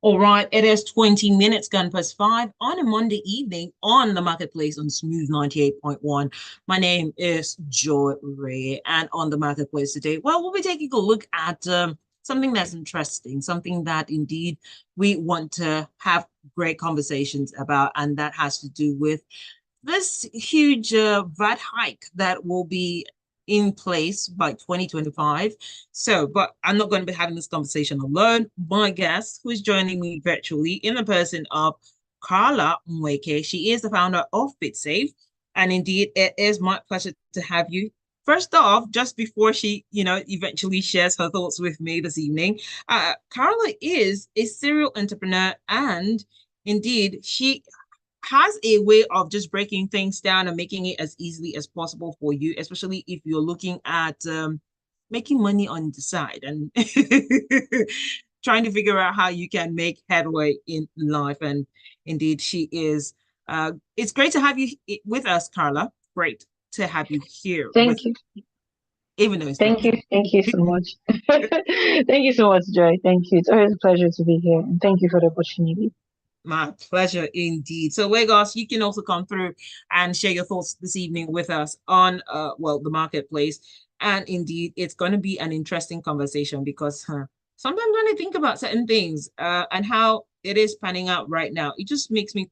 All right, it is 20 minutes gone past 5 on a Monday evening on the marketplace on Smooth 98.1. My name is Joy Ray, and on the marketplace today, well, we'll be taking a look at something that's interesting, something that indeed we want to have great conversations about, and that has to do with this huge VAT hike that will be in place by 2025. So, but I'm not going to be having this conversation alone. My guest, who is joining me virtually in the person of Karla Nwaeke. She is the founder of Bitsave. And indeed, it is my pleasure to have you. First off, just before she, eventually shares her thoughts with me this evening, Karla is a serial entrepreneur, and indeed, she has a way of just breaking things down and making it as easily as possible for you, especially if you're looking at making money on the side and trying to figure out how you can make headway in life. And indeed, she is. It's great to have you with us, Karla. Great to have you here. Thank you. Even though it's Thank you so much. Thank you so much, Joy. Thank you. It's always a pleasure to be here, and thank you for the opportunity. My pleasure indeed. So, Wegos, you can also come through and share your thoughts this evening with us on, the marketplace. And indeed, it's going to be an interesting conversation because sometimes when I think about certain things and how it is panning out right now, it just makes me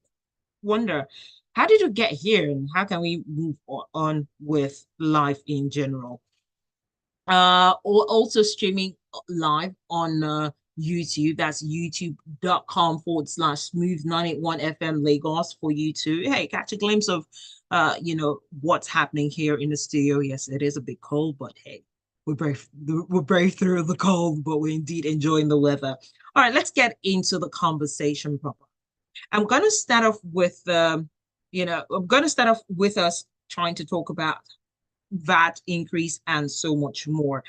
wonder, how did you get here and how can we move on with life in general? Also streaming live on YouTube. That's youtube.com/smooth981FM Lagos for you to, hey, catch a glimpse of, what's happening here in the studio. Yes, it is a bit cold, but hey, we're brave through the cold, but we're indeed enjoying the weather. All right, let's get into the conversation proper. I'm going to start off with, us trying to talk about VAT increase and so much more.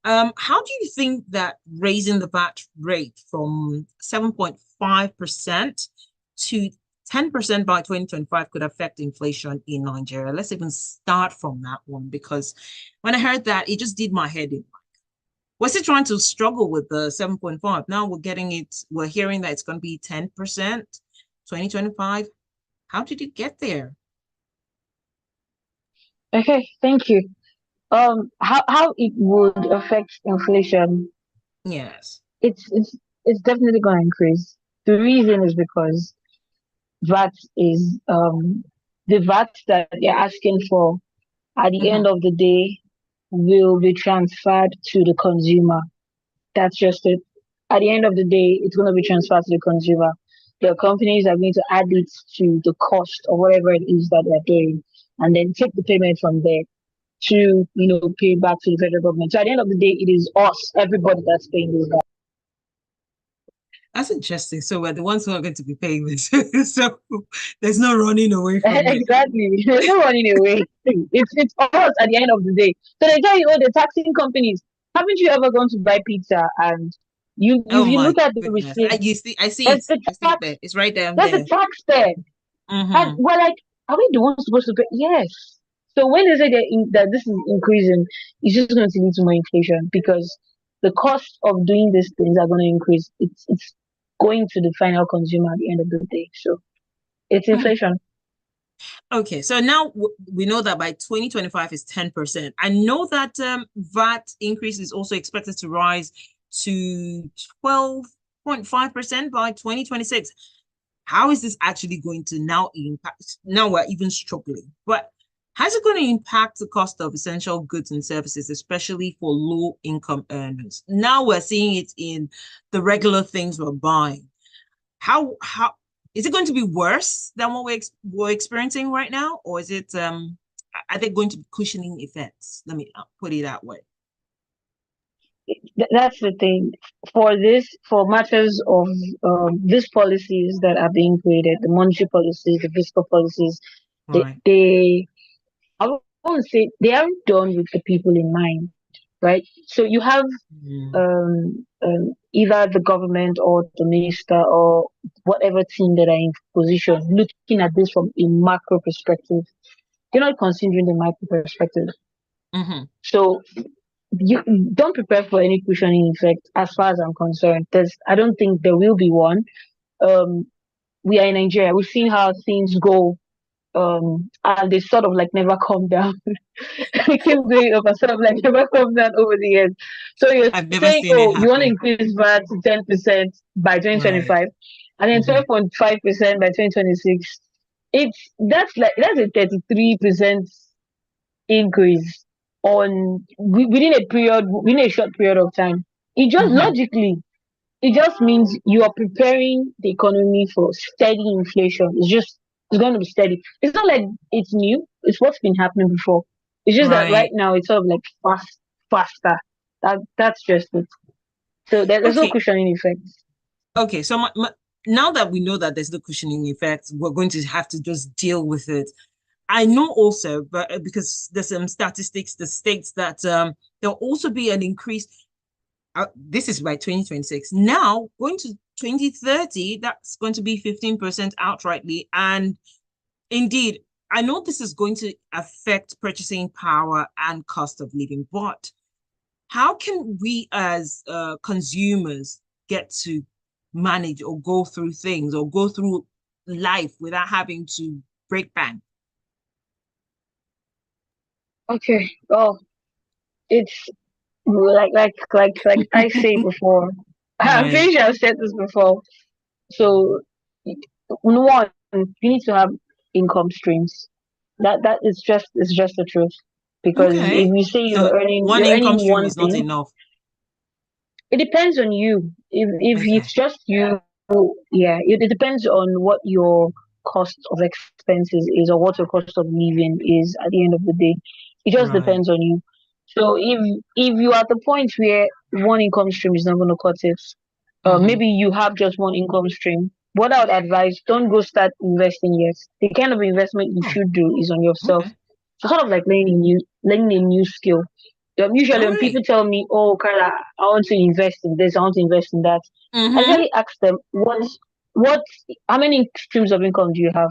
How do you think that raising the VAT rate from 7.5% to 10% by 2025 could affect inflation in Nigeria? Let's even start from that one, because when I heard that, it just did my head in. We're still trying to struggle with the 7.5. Now we're hearing that it's going to be 10%, 2025. How did you get there? Okay, thank you. How it would affect inflation? Yes. It's definitely going to increase. The reason is because VAT is the VAT that they're asking for at the end of the day will be transferred to the consumer. That's just it. At the end of the day, it's going to be transferred to the consumer. The companies are going to add it to the cost or whatever it is that they're doing, and then take the payment from there to pay back to the federal government. So at the end of the day, it is us, everybody that's paying this back. That's interesting. So we're the ones who are going to be paying this. So there's no running away from it. Exactly. There's no running away. It's us at the end of the day. So they tell you, the taxing companies, haven't you ever gone to buy pizza and you look at the receipt? I see it. It's right down there. That's the tax there. And we're like, are we the ones supposed to pay? Yes. So when they say that this is increasing, it's just going to lead to more inflation because the cost of doing these things are going to increase. It's going to the final consumer at the end of the day. So it's inflation. Okay, so now we know that by 2025 is 10%. I know that VAT increase is also expected to rise to 12.5% by 2026. How is this actually going to now impact? Now we're even struggling, but how's it going to impact the cost of essential goods and services, especially for low income earners? Now we're seeing it in the regular things we're buying. How is it going to be worse than what we're experiencing right now, or is it are they going to be cushioning effects? Let me put it that way. That's the thing. For matters of these policies that are being created, the monetary policies, the fiscal policies, right. I won't say they aren't done with the people in mind, right? So you have either the government or the minister or whatever team that are in position looking at this from a macro perspective. You're not considering the micro perspective. Mm-hmm. So you don't prepare for any cushioning effect as far as I'm concerned. I don't think there will be one. Um, we are in Nigeria. We've seen how things go. And they sort of like never come down. They keep going up and sort of like never come down over the years. So you're I've never saying, seen it oh, you want to happen. increase VAT to 10% by Right. 2025, and then Mm-hmm. 12.5% by 2026. That's a 33% increase within a short period of time. It just Mm-hmm. logically, it just means you are preparing the economy for steady inflation. It's going to be steady. It's not like it's new. It's what's been happening before. It's just that right Right. now it's sort of like faster. That's just it. So there's no Okay. cushioning effect. Okay. So now that we know that there's no cushioning effect, we're going to have to just deal with it. I know also, but because there's some statistics that states that there'll also be an increase. This is by 2026. Now, going to 2030, that's going to be 15% outrightly. And indeed, I know this is going to affect purchasing power and cost of living, but how can we as consumers get to manage or go through things or go through life without having to break bank? Okay. Oh, it's like I say before. I'm Right. pretty sure I've said this before. So one, you need to have income streams. That is just the truth. Because if Okay. you say So one you're income earning stream one is not thing, enough. it depends on you. If Okay. it's just you, yeah, it depends on what your cost of expenses is or what your cost of living is at the end of the day. It just Right. depends on you. So if you are at the point where one income stream is not going to cut it, Mm-hmm. maybe you have just one income stream. What I would advise, don't go start investing yet. The kind of investment you Oh, should do is on yourself. okay. So sort of like learning a new skill. All Usually when right. people tell me, "Oh, Carla, I want to invest in this, I want to invest in that," I Mm-hmm. usually ask them, what, how many streams of income do you have?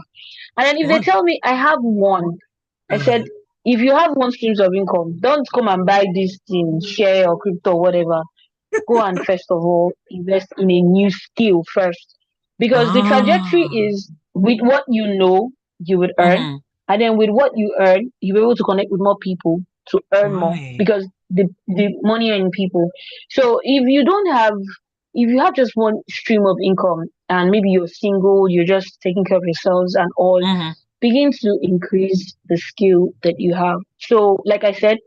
And then if they One. tell me I have one, I said, Right. if you have one streams of income, don't come and buy this thing, share or crypto or whatever. Go and first of all invest in a new skill first, because the trajectory Ah. is with what you know you would earn, Mm-hmm. and then with what you earn you'll be able to connect with more people to earn more, Right. because the money earning people. So if you have just one stream of income and maybe you're single, you're just taking care of yourselves and all, Mm-hmm. begin to increase the skill that you have. So like I said,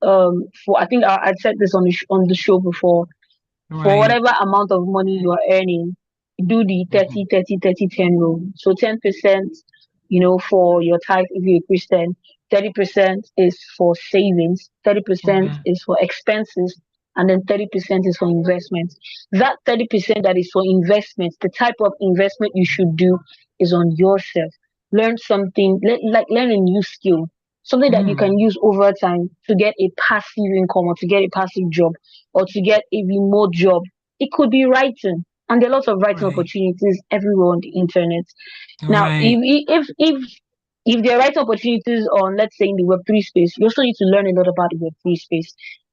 for I think I'd said this on the show before, for Right. whatever amount of money you are earning, do the Mm-hmm. 30 30 30 10 rule. So 10%, for your tithe if you're a Christian, 30% is for savings, 30% Okay. is for expenses, and then 30% is for investment. That 30% that is for investment, the type of investment you should do is on yourself. Learn something, like learn a new skill, something that you can Mm. use over time to get a passive income or to get a passive job or to get a remote job. It could be writing, and there are lots of writing Right. opportunities everywhere on the internet. Now, Right. if there are writing opportunities on, let's say, in the Web3 space, you also need to learn a lot about the Web3 space,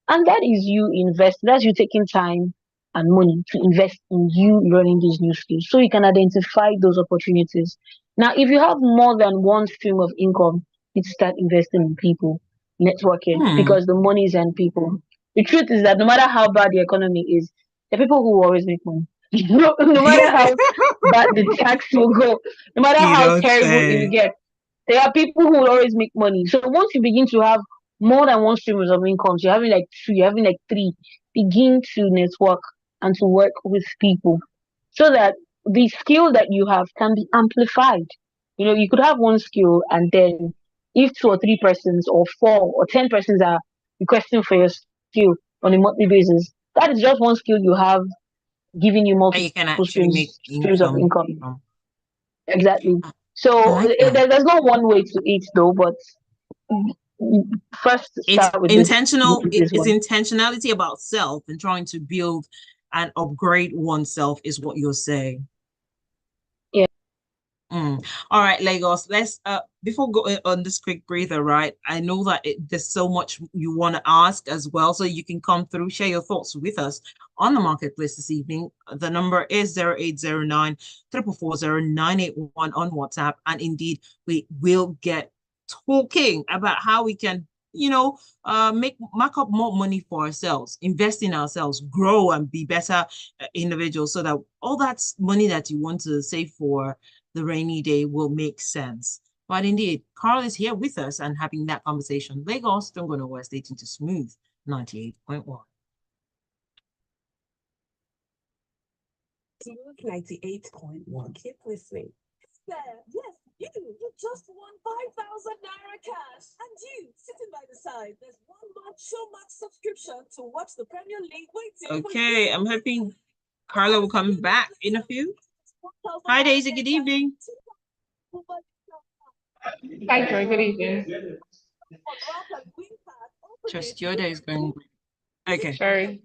and that is you invest. That's you taking time and money to invest in you learning these new skills, so you can identify those opportunities. Now, if you have more than one stream of income, you start investing in people, networking, Hmm. because the money is in people. The truth is that no matter how bad the economy is, the people who will always make money. No matter how bad the tax will go, no matter You how don't terrible it will say. get, there are people who will always make money. So once you begin to have more than one stream of income, so you're having like two, you're having like three, begin to network and to work with people so that the skill that you have can be amplified. You could have one skill, and then if two or three persons or four or 10 persons are requesting for your skill on a monthly basis, that is just one skill you have, giving you And multiple you can actually make streams of income income. from. Exactly. I So like that. there's not one way to eat though, but first It's start with the intentional. easiest It's one. intentionality about self and trying to build and upgrade oneself is what you're saying. Yeah. All right, Lagos. Let's before going on this quick breather, right? I know that there's so much you want to ask as well, so you can come through, share your thoughts with us on the marketplace this evening. The number is 0809 4440981 on WhatsApp, and indeed we will get talking about how we can, mark up more money for ourselves, invest in ourselves, grow and be better individuals, so that all that money that you want to save for the rainy day will make sense. But indeed, Carl is here with us and having that conversation. Lagos, don't go nowhere, stay tuned to Smooth 98.1. Smooth 98.1. Keep listening. There, yes, you just won 5,000 naira cash. And you, sitting by the side, there's 1 month Showmax subscription to watch the Premier League waiting. Okay, I'm hoping Carla will come back in a few. Hi, Daisy, good evening. Hi, Joy, good evening. Just your day is going. Okay. Sorry.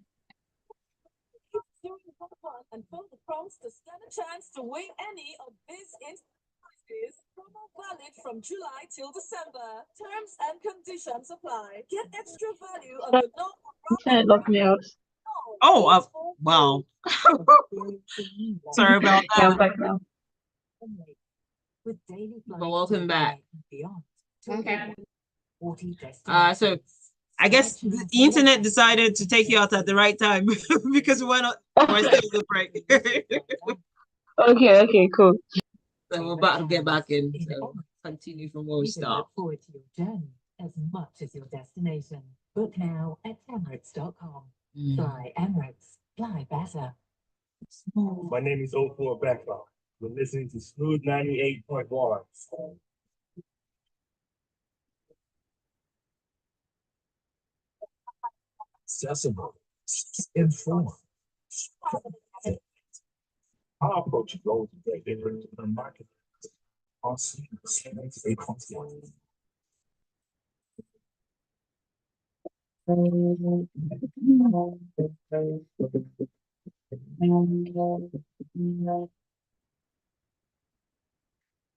And fill the prompts to stand a chance to win any of these prizes. Promo valid from July till December. Terms and conditions apply. Get extra value on the Internet locked me out. Oh, wow. Sorry about that. Yeah, I'm back now. But welcome back. Okay. So I guess the internet decided to take you out at the right time because we're still in the break. Okay, cool. So we're about to get back in. So continue from where we start. Forward to your journey as much as your destination. Book now at Emirates.com. Fly Emirates. Fly better. My name is 04 Becca. You're listening to Smooth 98.1. Accessible, informed. Our approach is always very different to the market. On Smooth 98.1.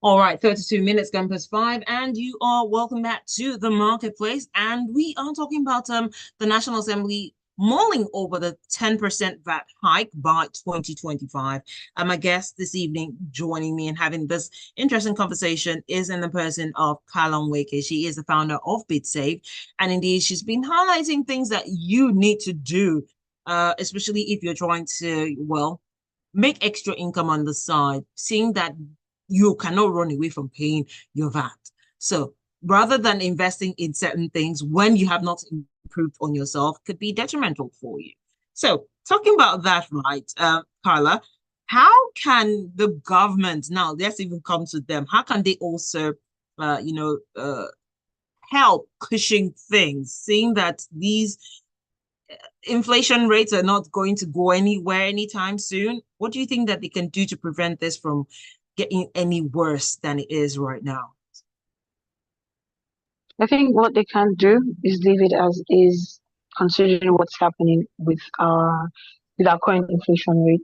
All right, 32 minutes gone past 5, and you are welcome back to the marketplace. And we are talking about the National Assembly mulling over the 10% VAT hike by 2025. My guest this evening joining me and having this interesting conversation is in the person of Karla Nwaeke. She is the founder of Bitsave, and indeed she's been highlighting things that you need to do, especially if you're trying to, make extra income on the side, seeing that you cannot run away from paying your VAT. So rather than investing in certain things when you have not improved on yourself, could be detrimental for you. So talking about that, right, Karla, how can the government, now let's even come to them, how can they also, help cushion things, seeing that these inflation rates are not going to go anywhere anytime soon? What do you think that they can do to prevent this from getting any worse than it is right now? I think what they can do is leave it as is, considering what's happening with our current inflation rate.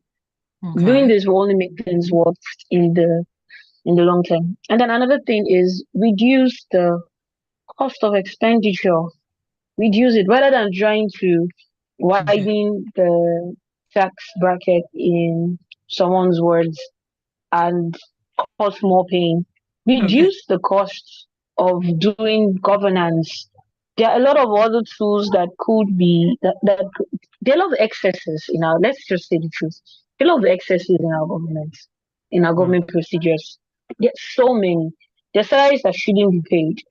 Okay. Doing this will only make things worse in the long term. And then another thing is reduce the cost of expenditure. Reduce it rather than trying to widen the tax bracket, in someone's words, and cause more pain. Reduce the cost of doing governance. There are a lot of other tools that could be that there are a lot of excesses in our, let's just say the truth. There are a lot of excesses in our government, in our government procedures. There's so many. There are salaries that shouldn't be paid.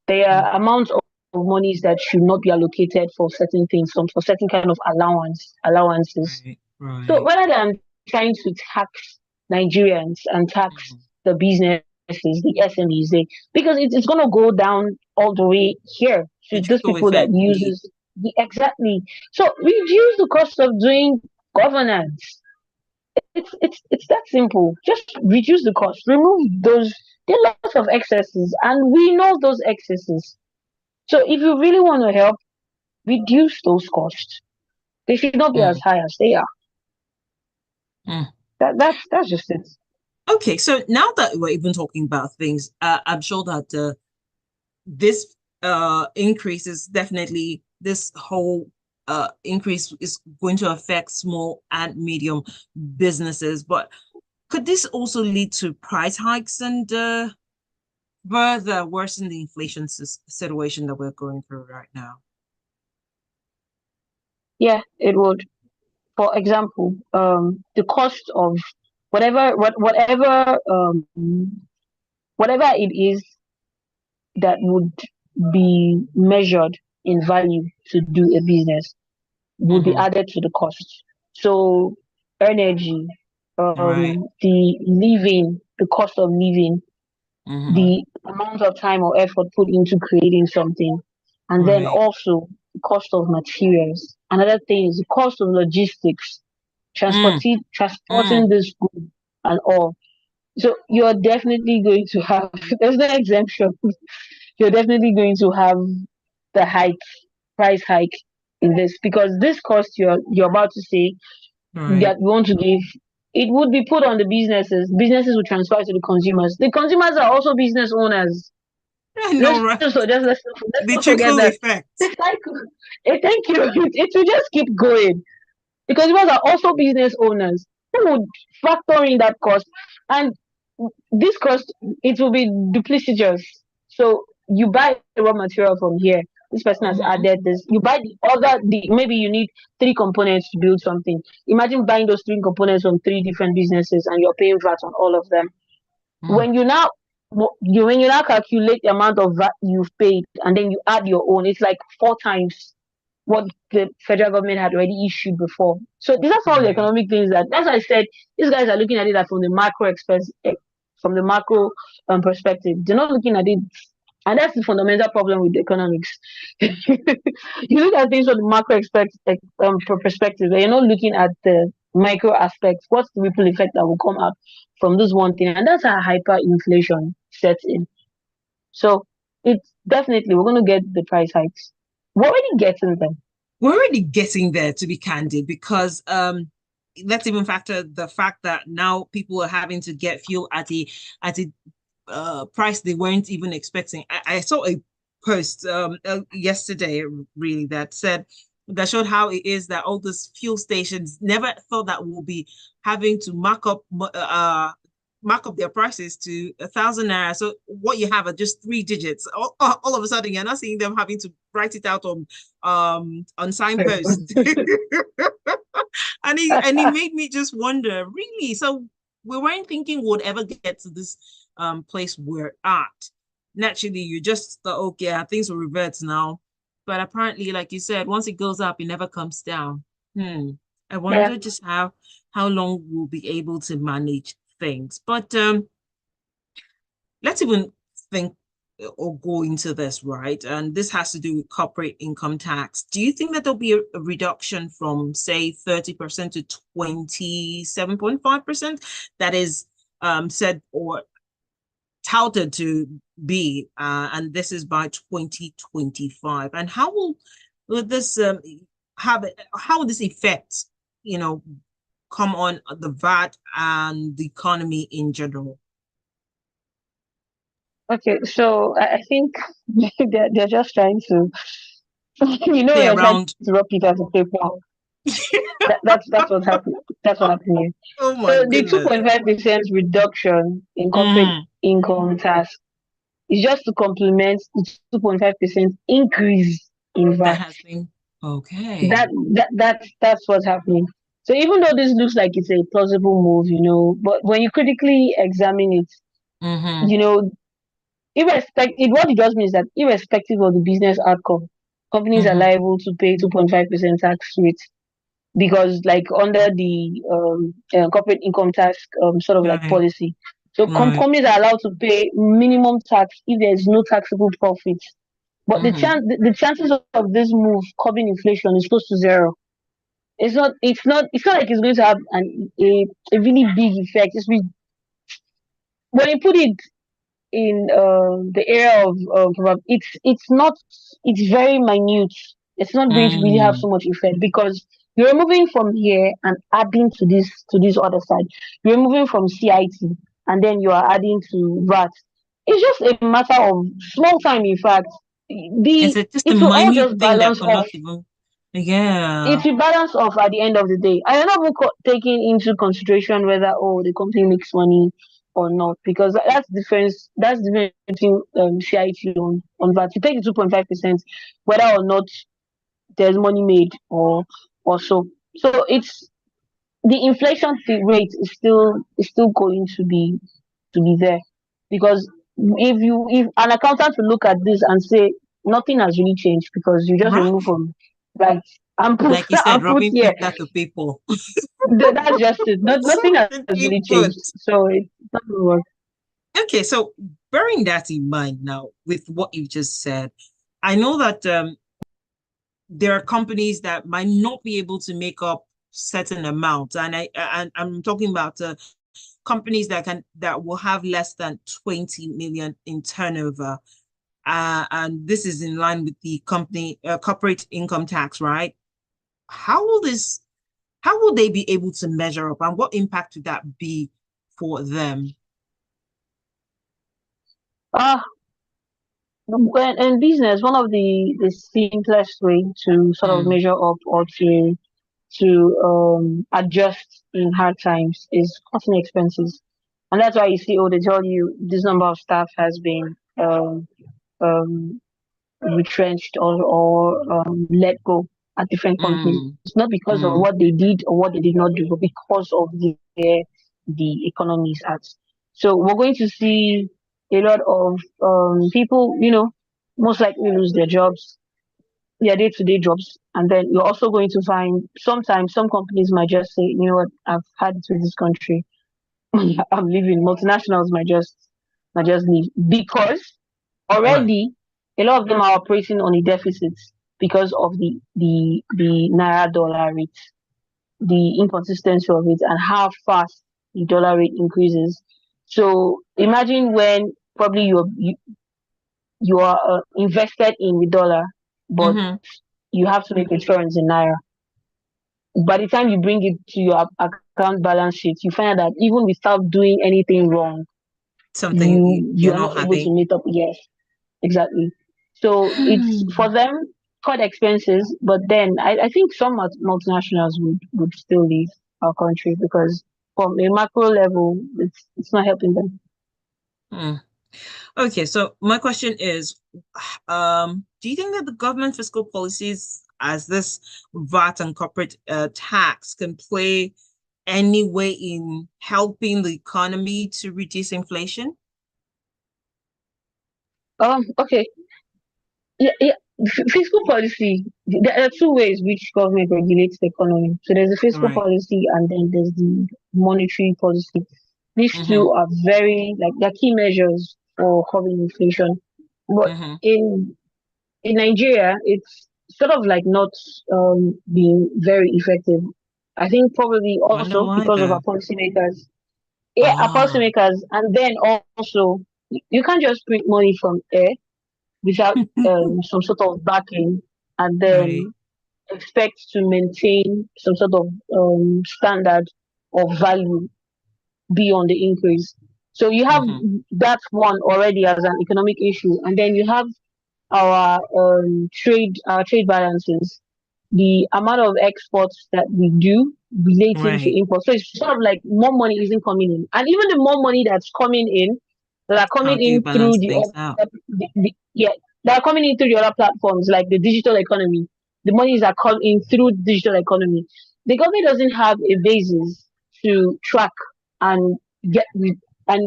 There are amounts of monies that should not be allocated for certain things, some for certain kind of allowances. Right. So rather than trying to tax Nigerians and tax the businesses, the SMEs, because it's going to go down all the way here to those people that uses exactly. So reduce the cost of doing governance. It's that simple. Just reduce the cost. Remove those. There are lots of excesses, and we know those excesses. So if you really want to help, reduce those costs. They should not be as high as they are. That's just it. Okay, so now that we're even talking about things, I'm sure that this increase is definitely this whole increase is going to affect small and medium businesses. But could this also lead to price hikes and further worsen the inflation situation that we're going through right now? Yeah, it would. For example, the cost of whatever it is that would be measured in value to do a business would be Mm-hmm. added to the cost. So energy, Right. the cost of living, Mm-hmm. the amount of time or effort put into creating something, and then Right. also the cost of materials. Another thing is the cost of logistics, Mm, transporting mm, this good and all. So you're definitely going to have there's no exemption. You're definitely going to have the price hike in this because this cost you're about to say right. that we want to give, it would be put on the businesses. Businesses will transfer to the consumers. The consumers are also business owners. I know, right? Let's The not forget trickle that. effect. The cycle. Thank you. It will just keep going. The consumers are also business owners who would factor in that cost, and this cost it will be duplicitous. So you buy the raw material from here. This person has Mm-hmm. added this. You buy the maybe you need three components to build something. Imagine buying those three components from three different businesses and you're paying VAT on all of them. Mm, When you now when you now calculate the amount of VAT you've paid and then you add your own, it's like four times what the federal government had already issued before. So these are some of the right. economic things that's why I said these guys are looking at it like from the macro perspective. They're not looking at it, and that's the fundamental problem with economics. You look at things from the perspective, and you're not looking at the micro aspects. What's the ripple effect that will come out from this one thing? And that's how hyperinflation sets in. So it's definitely we're going to get the price hikes. We're already getting them. We're already getting there, to be candid, because let's even factor the fact that now people are having to get fuel at a price they weren't even expecting. I saw a post yesterday really that showed how it is that all these fuel stations never thought that we'll be having to mark up their prices to 1,000 naira. So what you have are just three digits. All of a sudden, you're not seeing them having to write it out on signposts. And it made me just wonder, really. So we weren't thinking we'd ever get to this place we're at. Naturally, you just thought, okay, things will revert now. But apparently, like you said, once it goes up, it never comes down. I Yeah. wonder just how long we'll be able to manage things. But let's even think or go into this, right? And this has to do with corporate income tax. Do you think that there'll be a reduction from, say, 30% to 27.5%? That is said or touted to be, and this is by 2025. And will this how will this affect, come on the VAT and the economy in general? Okay, so I think they're just trying to, Play they're trying around. to rob Peter to pay Paul. That's what's happening. That's what happened here. Oh my So the goodness. 2.5% reduction in corporate Mm, income tax is just to complement the 2.5% increase in that VAT. has been okay. That's what's happening. So even though this looks like it's a plausible move, but when you critically examine it, Mm-hmm. you know, what it does mean is that irrespective of the business outcome, companies are Mm-hmm. liable to pay 2.5% tax rate because like under the corporate income tax sort of like Right. policy. So Right. companies are allowed to pay minimum tax if there is no taxable profit. But Mm-hmm. the chances of this move curbing inflation is close to zero. It's not like it's going to have a really big effect. When you put it in the area of it's very minute. It's not going to really have Mm. so much effect because you're moving from here and adding to this other side. You're moving from CIT and then you are adding to VAT. It's just a matter of small time, in fact. Is it just a It will all minute just thing that balance could not off. even? Yeah. It will balance off at the end of the day. I am not even taking into consideration whether the company makes money or not, because that's difference. That's the difference between CIT on VAT. You take the 2.5%, whether or not there's money made or so. So it's the inflation rate is still going to be there, because if an accountant will look at this and say nothing has really changed because you just Right. remove from right and put Like you said, and put rubbing here. paper to people. That's just it. Nothing has Simply really put. changed, so it's not gonna work. Okay, so bearing that in mind now, with what you just said, I know that there are companies that might not be able to make up certain amounts, and I'm talking about companies that will have less than 20 million in turnover, and this is in line with the company corporate income tax, right? How will this? How will they be able to measure up, and what impact would that be for them? Ah, when in business, one of the simplest way to sort of Mm, measure up or to adjust in hard times is cutting expenses. And that's why you see, they tell you this number of staff has been um, retrenched or let go at different companies. mm, It's not because of mm, what they did or what they did not do, but because of the economy is at. So we're going to see a lot of people, most likely lose their jobs, their day-to-day jobs, and then you're also going to find sometimes some companies might just say, you know what, I've had it with this country. I'm leaving. Multinationals might just leave because right. already a lot of them are operating on a deficit because of the naira dollar rate, the inconsistency of it, and how fast the dollar rate increases. So imagine when probably you are invested in the dollar, but Mm-hmm. you have to make returns in naira. By the time you bring it to your account balance sheet, you find out that even without doing anything wrong, Something you you're are not not able to having. meet up. Yes, exactly. So it's for them cut expenses, but then I think some multinationals would still leave our country because from a macro level, it's not helping them. Mm. Okay, so my question is, do you think that the government fiscal policies as this VAT and corporate tax can play any way in helping the economy to reduce inflation? Okay, yeah, yeah. Fiscal policy. There are two ways which government regulates the economy. So there's the fiscal Right. policy, and then there's the monetary policy. These Mm-hmm. two are very like they're key measures for curbing inflation. But Mm-hmm. in Nigeria, it's sort of like not being very effective. I think probably Wonder also why because of though. our policymakers. Yeah, our Ah. policymakers, and then also you can't just print money from air without some sort of backing, and Right. then expect to maintain some sort of standard of value beyond the increase. So you have Mm-hmm. that one already as an economic issue, and then you have our trade balances, the amount of exports that we do relating to Right. imports. So it's sort of like more money isn't coming in, and even the more money that's coming in, that are How coming do you in through balance things out? yeah, that are coming in through the other platforms like the digital economy. The monies that come in through digital economy. The government doesn't have a basis to track and get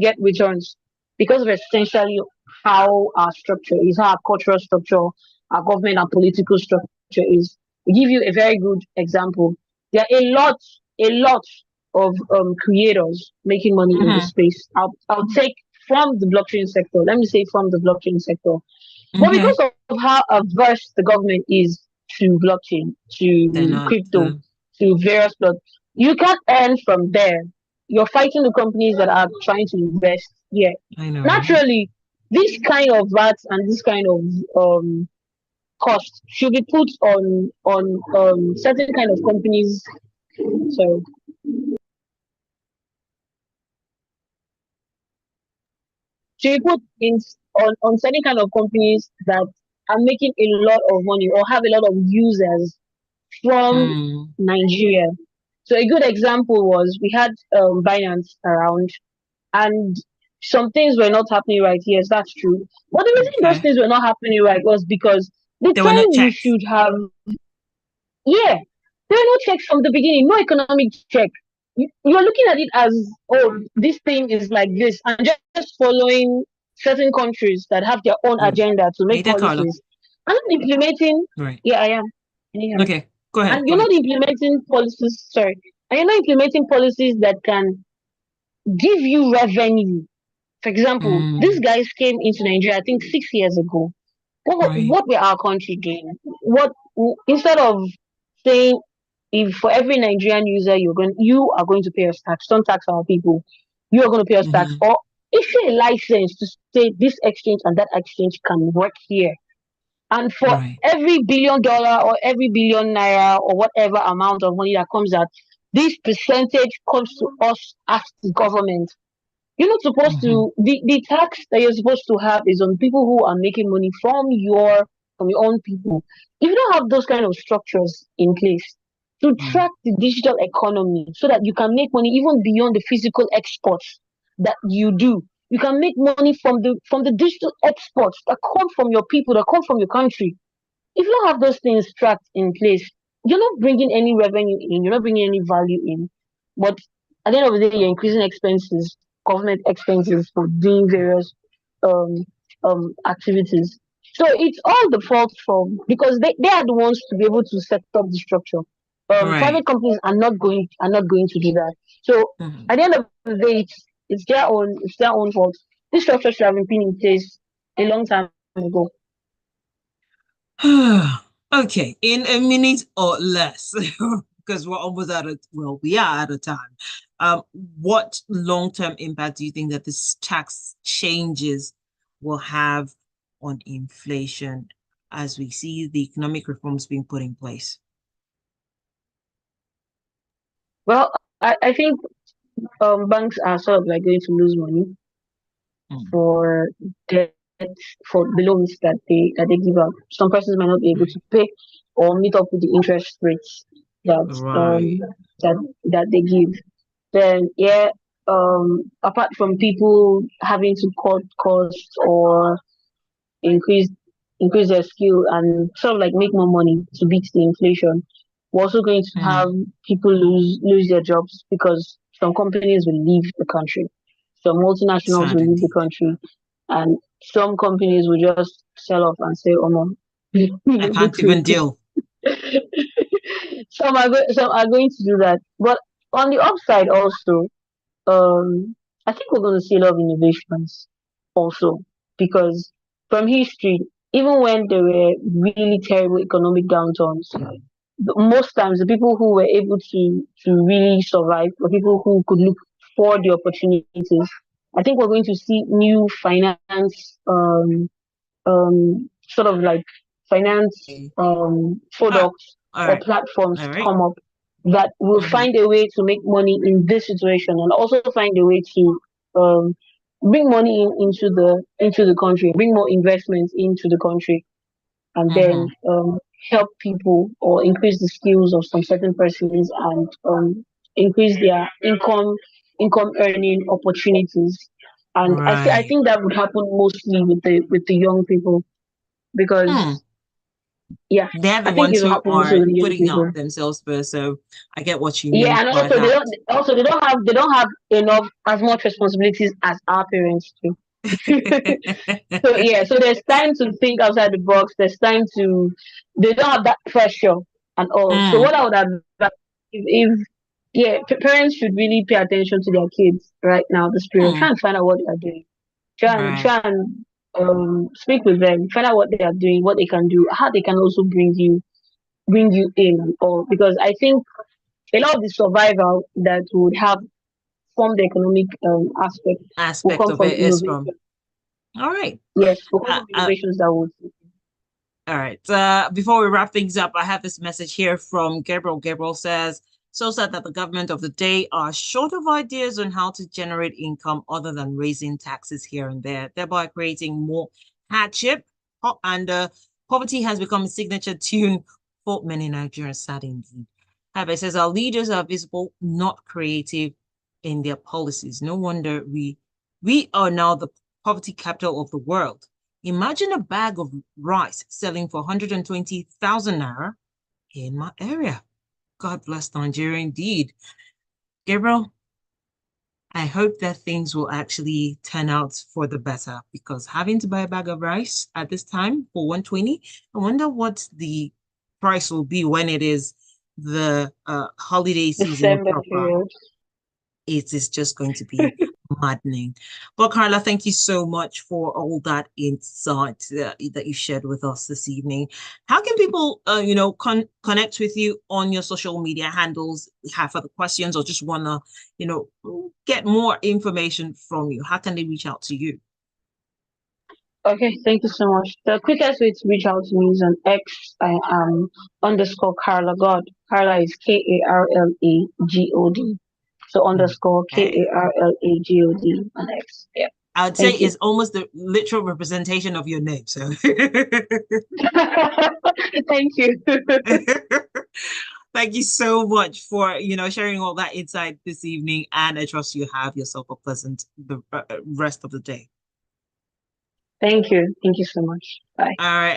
get returns because of essentially how our structure is, how our cultural structure, our government and political structure is. To give you a very good example, there are a lot of creators making money in this Mm-hmm. space. I'll take from the blockchain sector. Let me say from the blockchain sector. But Mm-hmm. because of how averse the government is to blockchain, They're to not. crypto, to various you can't earn from there. You're fighting the companies that are trying to invest. Yeah, I know, right? naturally, this kind of VAT and this kind of cost should be put on certain kind of companies. So to be put in on certain kind of companies that are making a lot of money or have a lot of users from Mm, Nigeria. So a good example was we had Binance around, and some things were not happening right. Yes, that's true. But the reason those okay. things were not happening right was because the They were not time you checked. should have, yeah, there were no checks from the beginning, no economic check. You're looking at it as, oh, this thing is like this, and just following certain countries that have their own Mm. agenda to Are you make there, Carla? policies. And not implementing, Right. yeah, I am. Can you hear me? Okay. Go ahead. And Go you're ahead. not implementing policies, sorry, and you're not implementing policies that can give you revenue. For example, these Mm, guys came into Nigeria, I think 6 years ago. right. What were our country doing? What instead of saying if for every Nigerian user you are going to pay us tax, don't tax our people, you are going to pay us tax, Mm-hmm. or issue a license to say this exchange and that exchange can work here. And for Right. every $1 billion or every billion naira or whatever amount of money that comes out, this percentage comes to us as the government. You're not supposed Mm-hmm. to the tax that you're supposed to have is on people who are making money from your own people. If you don't have those kind of structures in place to Mm, track the digital economy so that you can make money even beyond the physical exports that you do. You can make money from the digital exports that come from your people, that come from your country. If you don't have those things tracked in place, you're not bringing any revenue in, you're not bringing any value in. But at the end of the day, you're increasing expenses, government expenses for doing various um, activities. So it's all the fault from because they are the ones to be able to set up the structure. right. Private companies are not going to do that. So Mm-hmm. at the end of the day, it's their own fault. This structure should have been in place a long time ago. Okay, in a minute or less, because we're almost out of, well, we are out of time. What long-term impact do you think that this tax changes will have on inflation as we see the economic reforms being put in place? Well, I think banks are sort of like going to lose money Mm, for debt for the loans that they give out. Some persons might not be able right. to pay or meet up with the interest rates that Right. that that they give. Then yeah, apart from people having to cut costs or increase increase their skill and sort of like make more money to beat the inflation. We're also going to have Mm, people lose their jobs because some companies will leave the country, some multinationals sad will leave the indeed. country, and some companies will just sell off and say, "Oh no, I no go can't even to." deal. Some are going to do that, but on the upside also, um, I think we're going to see a lot of innovations also because from history, even when there were really terrible economic downturns, most times the people who were able to really survive were people who could look for the opportunities. I think we're going to see new finance, sort of like finance Okay. Ah, products all or right. platforms All right. come up that will Mm-hmm. find a way to make money in this situation and also find a way to bring money into the country, bring more investments into the country, and then Mm-hmm. help people or increase the skills of some certain persons and increase their income earning opportunities. And I Right. think that would happen mostly with the young people Hmm. because yeah, They're the I think ones it'll who happen mostly are with the young putting people. up themselves first. So I get what you Yeah, mean and by also they that. don't also they don't have enough as much responsibilities as our parents do. So yeah, so there's time to think outside the box. There's time to they don't have that pressure and all. So Mm, what I would advise if yeah, parents should really pay attention to their kids right now, this period. Try mm, and find out what they are doing. Try and right. try and speak with them, find out what they are doing, what they can do, how they can also bring you in and all. Because I think a lot of the survival that would have from the economic aspect will Aspect come of from it is innovation. from. All right. Yes, will come Uh, from uh, innovations that would. all right. Before we wrap things up, I have this message here from Gabriel. Gabriel says, So sad that the government of the day are short of ideas on how to generate income other than raising taxes here and there, thereby creating more hardship. And poverty has become a signature tune for many Nigerians, sad indeed. However, it says our leaders are visible, not creative in their policies. No wonder we are now the poverty capital of the world. Imagine a bag of rice selling for 120,000 naira in my area. God bless Nigeria indeed. Gabriel, I hope that things will actually turn out for the better, because having to buy a bag of rice at this time for 120, I wonder what the price will be when it is the holiday season December proper. period. It is just going to be maddening. But Karla, thank you so much for all that insight that you shared with us this evening. How can people, connect with you on your social media handles, have other questions, or just want to, get more information from you? How can they reach out to you? Okay, thank you so much. The quickest way to reach out to me is on X. I am underscore Karla God. Karla is KarlaGod. So underscore Okay. KarlaGod on X. Yeah. I would say Thank you. it's almost the literal representation of your name. So Thank you. thank you so much for, sharing all that insight this evening. And I trust you have yourself a pleasant the rest of the day. Thank you. Thank you so much. Bye. All right.